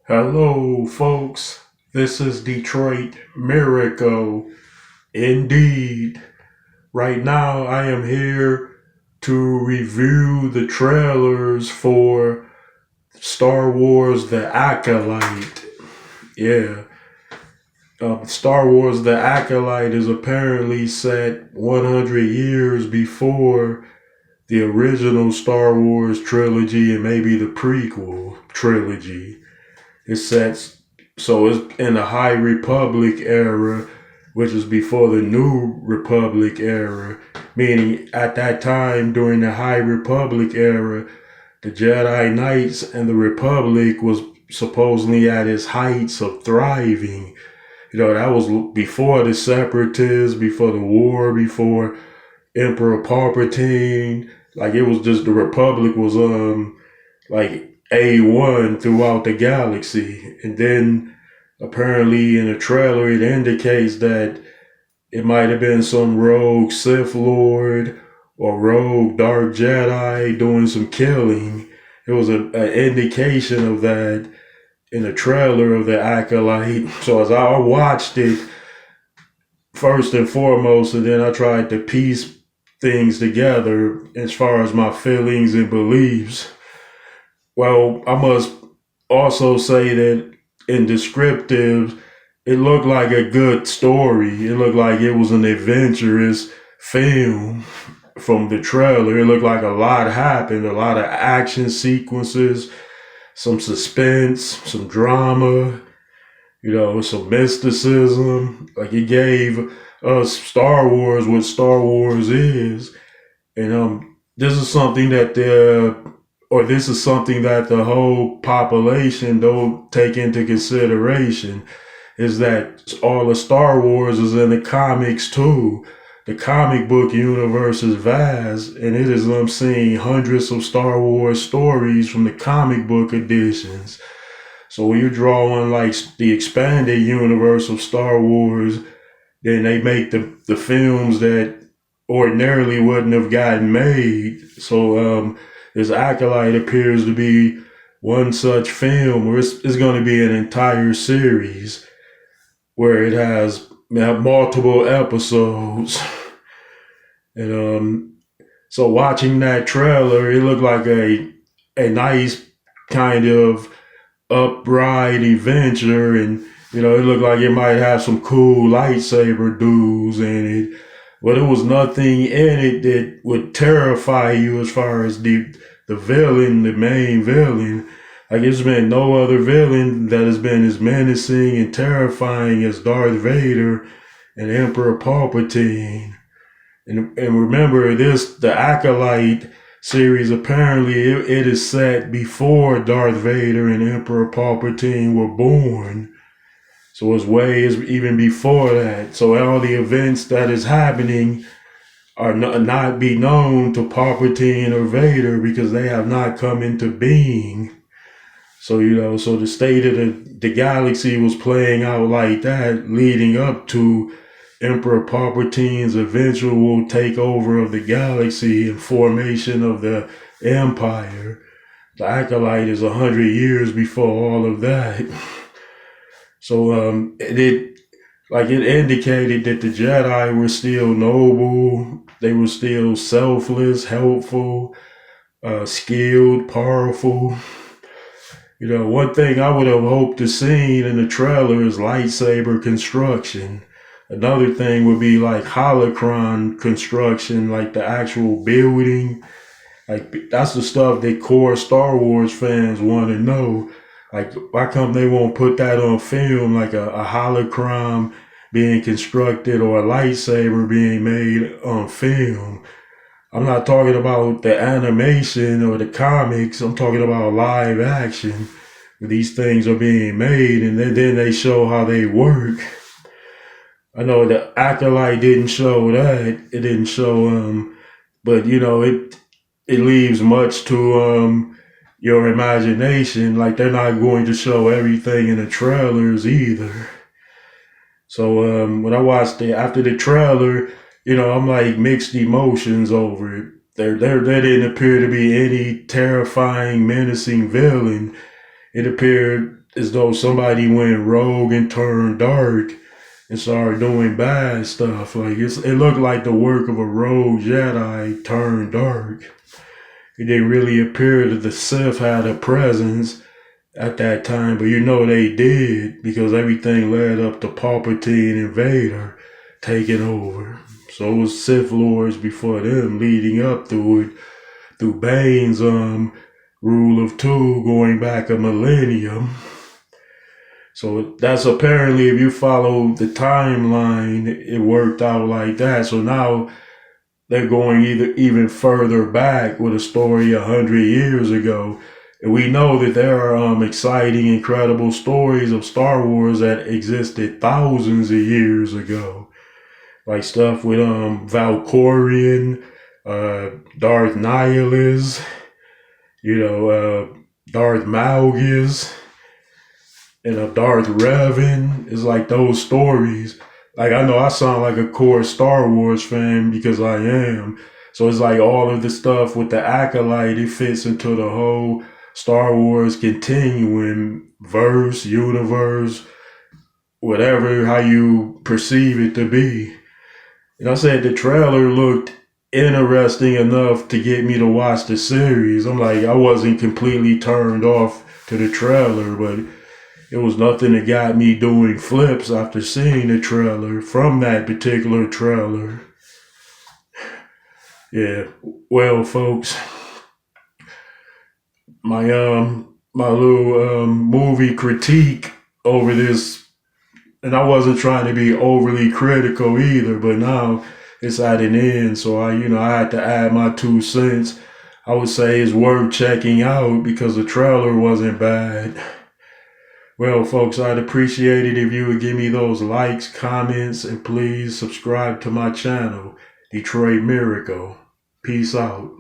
Hello, folks. This is Detroit Miracle. Indeed. Right now, I am here to review the trailers for Star Wars The Acolyte. Yeah. Star Wars The Acolyte is apparently set 100 years before the original Star Wars trilogy and maybe the prequel trilogy. It sets so it's in the High Republic era, which is before the New Republic era. Meaning, at that time during the High Republic era, the Jedi Knights and the Republic was supposedly at its heights of thriving. That was before the Separatists, before the war, before Emperor Palpatine. Like it was just the Republic was like A1 throughout the galaxy. And then apparently in the trailer it indicates that it might have been some rogue Sith Lord or rogue Dark Jedi doing some killing. It was an indication of that in the trailer of the Acolyte. So as I watched it, first and foremost, and then I tried to piece things together as far as my feelings and beliefs. Well, I must also say that in descriptive, it looked like a good story. It looked like it was an adventurous film from the trailer. It looked like a lot happened, a lot of action sequences, some suspense, some drama, some mysticism. Like it gave us Star Wars what Star Wars is. And this is something that this is something that the whole population don't take into consideration, is that all of Star Wars is in the comics too. The comic book universe is vast, and it is seeing hundreds of Star Wars stories from the comic book editions. So when you draw on like the expanded universe of Star Wars, then they make the films that ordinarily wouldn't have gotten made. So this Acolyte appears to be one such film where it's going to be an entire series where it has multiple episodes. And so watching that trailer, it looked like a nice kind of upright adventure, and it looked like it might have some cool lightsaber dudes in it, but it was nothing in it that would terrify you as far as the villain, the main villain. Like there's been no other villain that has been as menacing and terrifying as Darth Vader and Emperor Palpatine. And remember the Acolyte series, apparently it is set before Darth Vader and Emperor Palpatine were born. So it's even before that. So all the events that is happening are not be known to Palpatine or Vader because they have not come into being. So, so the state of the galaxy was playing out like that, leading up to Emperor Palpatine's eventual takeover of the galaxy and formation of the Empire. The Acolyte is 100 years before all of that. So it indicated that the Jedi were still noble, they were still selfless, helpful, skilled, powerful. One thing I would have hoped to see in the trailer is lightsaber construction. Another thing would be like holocron construction, like the actual building. Like that's the stuff that core Star Wars fans want to know. Like why come they won't put that on film, like a holocron being constructed or a lightsaber being made on film? I'm not talking about the animation or the comics. I'm talking about live action. These things are being made and then they show how they work. I know the Acolyte didn't show that. It didn't show but it leaves much to your imagination. Like they're not going to show everything in the trailers either. So when I watched it after the trailer, I'm like mixed emotions over it. There didn't appear to be any terrifying, menacing villain. It appeared as though somebody went rogue and turned dark and started doing bad stuff. Like it looked like the work of a rogue Jedi turned dark. It didn't really appear that the Sith had a presence at that time, but they did, because everything led up to Palpatine and Vader taking over. So it was Sith Lords before them leading up through it, through Bane's rule of two going back a millennium. So that's apparently, if you follow the timeline, it worked out like that. So now they're going even further back with a story 100 years ago. And we know that there are exciting, incredible stories of Star Wars that existed thousands of years ago. Like stuff with Valkorion, Darth Nihilus, Darth Malgus, and Darth Revan. It's like those stories. Like, I know I sound like a core Star Wars fan because I am. So it's like all of the stuff with the Acolyte, it fits into the whole Star Wars continuing verse, universe, whatever, how you perceive it to be. And I said the trailer looked interesting enough to get me to watch the series. I'm like, I wasn't completely turned off to the trailer, but it was nothing that got me doing flips after seeing the trailer from that particular trailer. Yeah, well, folks, my little movie critique over this, and I wasn't trying to be overly critical either, but now it's at an end, so I had to add my 2 cents. I would say it's worth checking out because the trailer wasn't bad. Well, folks, I'd appreciate it if you would give me those likes, comments, and please subscribe to my channel, Detroit Miracle. Peace out.